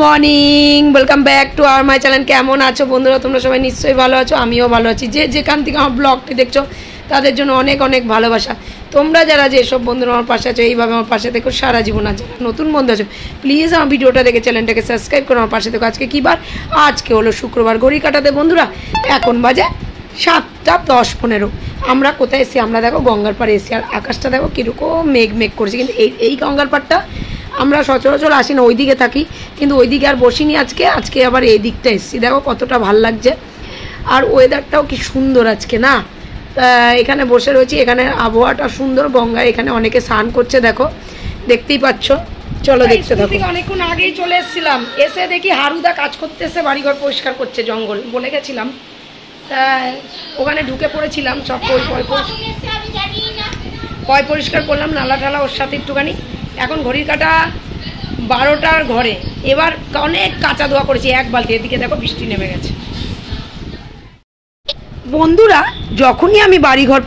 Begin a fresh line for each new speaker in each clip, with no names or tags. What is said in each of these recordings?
Morning, welcome back to our my channel. কেমন আছো বন্ধুরা? তোমরা সবাই নিশ্চয়ই ভালো আছো, আমিও ভালো আছি। যে যেখান থেকে আমার ব্লগটি দেখছো তাদের জন্য অনেক অনেক ভালোবাসা। তোমরা যারা যেসব বন্ধুরা আমার পাশে আছো, এইভাবে আমার পাশে দেখো সারা জীবন। আর যারা নতুন বন্ধু আছো, প্লিজ আমার ভিডিওটা দেখে চ্যানেলটাকে সাবস্ক্রাইব করো, আমার পাশে দেখো। আজকে কী বার? আজকে হলো শুক্রবার। ঘড়ি কাটাতে বন্ধুরা এখন বাজে 7:10-15। আমরা কোথায় এসেছি? আমরা দেখো গঙ্গার পাড়ে এসেছি। আর আকাশটা দেখো কীরকম মেঘ মেঘ করেছে। কিন্তু এই গঙ্গার পাড়টা আমরা সচরাচর আসি না, ওই দিকে থাকি, কিন্তু ওই দিকে আর বসিনি আজকে আবার এই দিকটা এসেছি। দেখো কতটা ভাল লাগছে, আর ওয়েদারটাও কি সুন্দর আজকে না। এখানে বসে রয়েছি, এখানে আবহাওয়াটা সুন্দর। গঙ্গায় এখানে অনেকে স্নান করছে, দেখো দেখতেই পাচ্ছ। চলো দেখতে থাকো। অনেকক্ষণ আগেই চলে এসেছিলাম, এসে দেখি হারুদা কাজ করতে এসে বাড়িঘর পরিষ্কার করছে, জঙ্গল বলে গেছিলাম। তা ওখানে ঢুকে পড়েছিলাম, সব পয় পরিষ্কার করলাম, নালা ঠালা ওর সাথে একটুখানি। এখন ঘড়ির কাটা 12টার ঘরে। এবার অনেক কাঁচা ধোয়া করেছি এক বালতি। এদিকে দেখো বৃষ্টি নেমে গেছে বন্ধুরা। যখনই আমি বাড়িঘর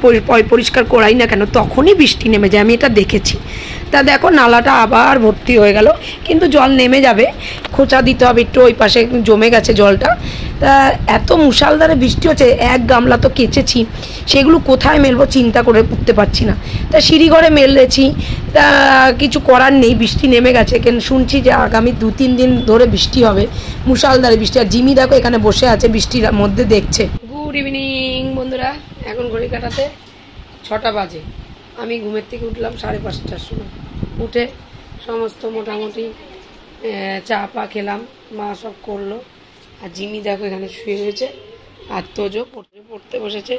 পরিষ্কার করাই না কেন, তখনই বৃষ্টি নেমে যায়, আমি এটা দেখেছি। তা দেখো নালাটা আবার ভর্তি হয়ে গেল, কিন্তু জল নেমে যাবে। খোঁচা দিতে হবে একটু, ওই পাশে জমে গেছে জলটা। তা এত মুষলধারে বৃষ্টি হচ্ছে, এক গামলা তো কেচেছি, সেগুলো কোথায় মেলবো চিন্তা করে উঠতে পারছি না। তা সিঁড়িঘরে মেলেছি। তা কিছু করার নেই, বৃষ্টি নেমে গেছে। কেন শুনছি যে আগামী 2-3 দিন ধরে বৃষ্টি হবে, মুষলধারে বৃষ্টি। আর জিমি দেখো এখানে বসে আছে বৃষ্টির মধ্যে দেখছে। গুড ইভিনিং বন্ধুরা, এখন ঘড়ি কাটাতে 6টা বাজে। আমি ঘুমের থেকে উঠলাম 5:30টার সময়। উঠে সমস্ত মোটামুটি চা পা খেলাম, মা সব করলো। আর জিমি দেখো এখানে শুয়ে রয়েছে, আর তোজো পড়তে বসেছে।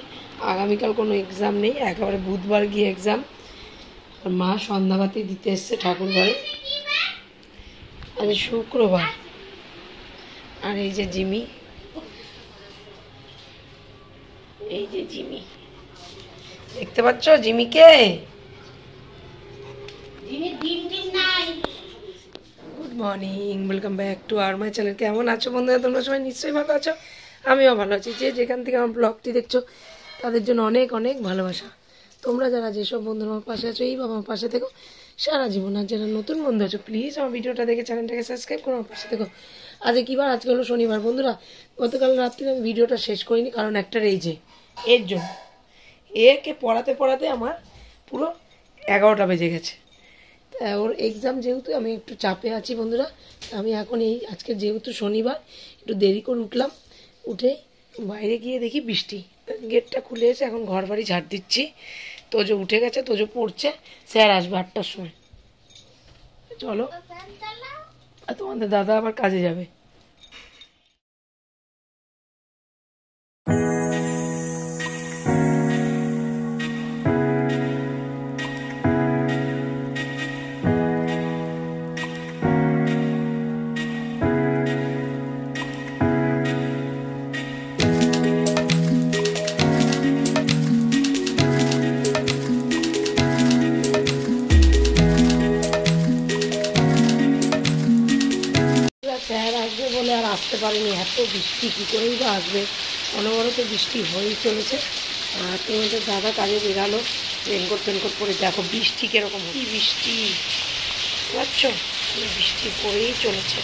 আগামীকাল কোনো এক্সাম নেই, একেবারে বুধবার গিয়ে এক্সাম। আর মা সন্ধ্যাবাতি দিতে এসছে ঠাকুর ঘরে। আজ শুক্রবার। আর এই যে জিমি, এই যে জিমি দেখতে পাচ্ছ জিমিকে। Good morning, welcome back to our my channel. কেমন আছো বন্ধুরা? তোমরা সবাই নিশ্চয়ই ভালো আছো, আমিও ভালো আছি। যে যেখান থেকে আমার ব্লগটি দেখছো তাদের জন্য অনেক অনেক ভালোবাসা। তোমরা যারা যেসব বন্ধুরা আমার পাশে আছো, এইভাবে আমার পাশে থেকো সারা জীবন। আর যারা নতুন বন্ধু আছো, প্লিজ আমার ভিডিওটা দেখে চ্যানেলটাকে সাবস্ক্রাইব করো, আমার পাশে থেকো। আজকে কী বার? আজকে হলো শনিবার বন্ধুরা। গতকাল রাত্রে আমি ভিডিওটা শেষ করিনি, কারণ একটা রেজে এর জন্য। একে পড়াতে পড়াতে আমার পুরো 11টা বেজে গেছে। তা ওর এক্সাম যেহেতু, আমি একটু চাপে আছি বন্ধুরা। আমি এখন আজকে যেহেতু শনিবার, একটু দেরি করে উঠলাম। উঠে বাইরে গিয়ে দেখি বৃষ্টি। গেটটা খুলে এসে এখন ঘর বাড়ি ঝাড় দিচ্ছি। তোজো উঠে গেছে, তোজো পড়ছে। স্যার আসবে 8টার সময়। চলো, আর তোমাদের দাদা আবার কাজে যাবে। স্যার আসবে বলে আর আসতে পারেনি, এত বৃষ্টি কী করেই বা আসবে। অনবরত বৃষ্টি হয়েই চলেছে। আর তোমাদের দাদা কাজে বেরালো, রেনকোট ফেনকোট পরে। দেখো বৃষ্টি কীরকম, কি বৃষ্টি পাচ্ছ, বৃষ্টি পড়েই চলেছে।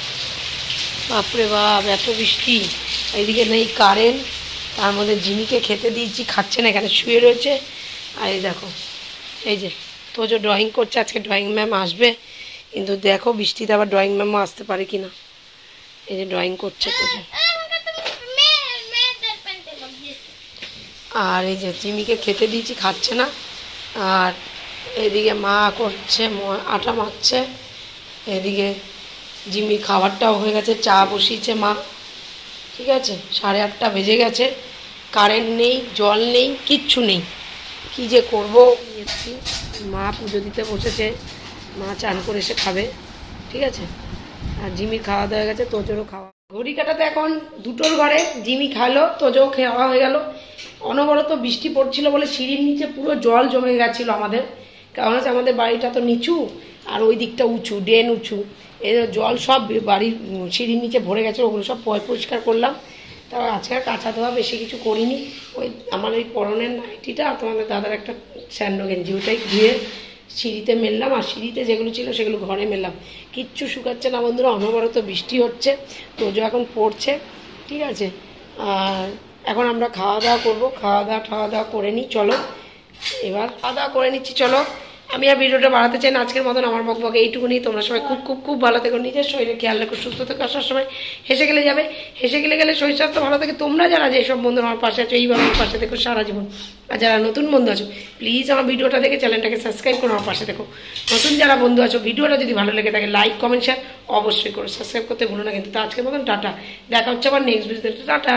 বাপরে বাপ, এত বৃষ্টি। এইদিকে নেই কারেন্ট, তার মধ্যে জিমিকে খেতে দিয়েছি, খাচ্ছে না, এখানে শুয়ে রয়েছে। আর এই দেখো, এই যে তোজো ড্রয়িং করছে। আজকে ড্রয়িং ম্যাম আসবে, কিন্তু দেখো বৃষ্টিতে আবার ড্রয়িং ম্যামও আসতে পারে কি না। এই যে ড্রয়িং করছে তোজো। আর এই যে জিমিকে খেতে দিয়েছি, খাচ্ছে না। আর এদিকে মা করছে, আটা মাখছে। এদিকে জিমির খাবারটাও হয়ে গেছে, চা বসিয়েছে মা। ঠিক আছে, 8:30 বেজে গেছে। কারেন্ট নেই, জল নেই, কিচ্ছু নেই। কি যে করবো। মা পুজো দিতে বসেছে, মা চান করে এসে খাবে। ঠিক আছে, আর জিমির খাওয়া দাওয়া হয়ে গেছে, তোজোরও খাওয়া। ঘড়ি কাটাতে এখন 2টোর ঘরে। জিমি খালো, তোজোও খাওয়া হয়ে গেল। অনবরত বৃষ্টি পড়ছিল বলে সিঁড়ির নিচে পুরো জল জমে গেছিলো আমাদের। কারণ হচ্ছে আমাদের বাড়িটা তো নিচু, আর ওই দিকটা উঁচু, ড্রেন উঁচু। এর জল সব বাড়ির সিঁড়ির নিচে ভরে গেছে, ওগুলো সব পরিষ্কার করলাম। তারপর আজকে আর কাঁচা ধোয়া বেশি কিছু করিনি। ওই আমার ওই পরনের নাইটিটা আর তোমাদের দাদার একটা স্যান্ডো গেঞ্জি, ওটাই ধুয়ে সিঁড়িতে মেললাম, আর সিঁড়িতে যেগুলো ছিল সেগুলো ঘরে মেললাম। কিচ্ছু শুকাচ্ছে না বন্ধুরা, অনবরত বৃষ্টি হচ্ছে, রোজও এখন পড়ছে, ঠিক আছে। আর এখন আমরা খাওয়া দাওয়া করবো, খাওয়া দাওয়া করে নিই, চলো এবার খাওয়া দাওয়া করে নিচ্ছি, চলো। আমি আর ভিডিওটা বাড়াতে চাই না আজকের মতন, আমার বকবকে এইটুকুনি। তোমরা সবাই খুব খুব খুব ভালো থেকো, নিজের শরীরে খেয়াল রেখো, সুস্থ থেকো। আসার সময় হেসে গেলে যাবে, হেসে গেলে শরীর স্বাস্থ্য ভালো থাকে। তোমরা যারা যেসব বন্ধু আমার পাশে আছো, এইভাবে আমার পাশে থেকো সারা জীবন। আর যারা নতুন বন্ধু আছো, প্লিজ আমার ভিডিওটা দেখে চ্যানেলটাকে সাবস্ক্রাইব করো, আমার পাশে দেখো। নতুন যারা বন্ধু আছো, ভিডিওটা যদি ভালো লেগে থাকে লাইক কমেন্ট শেয়ার অবশ্যই করো, সাবস্ক্রাইব করতে ভুলো না কিন্তু। তো আজকের মতন টাটা, দেখা হচ্ছে আবার নেক্সট ভিডিওতে, টাটা।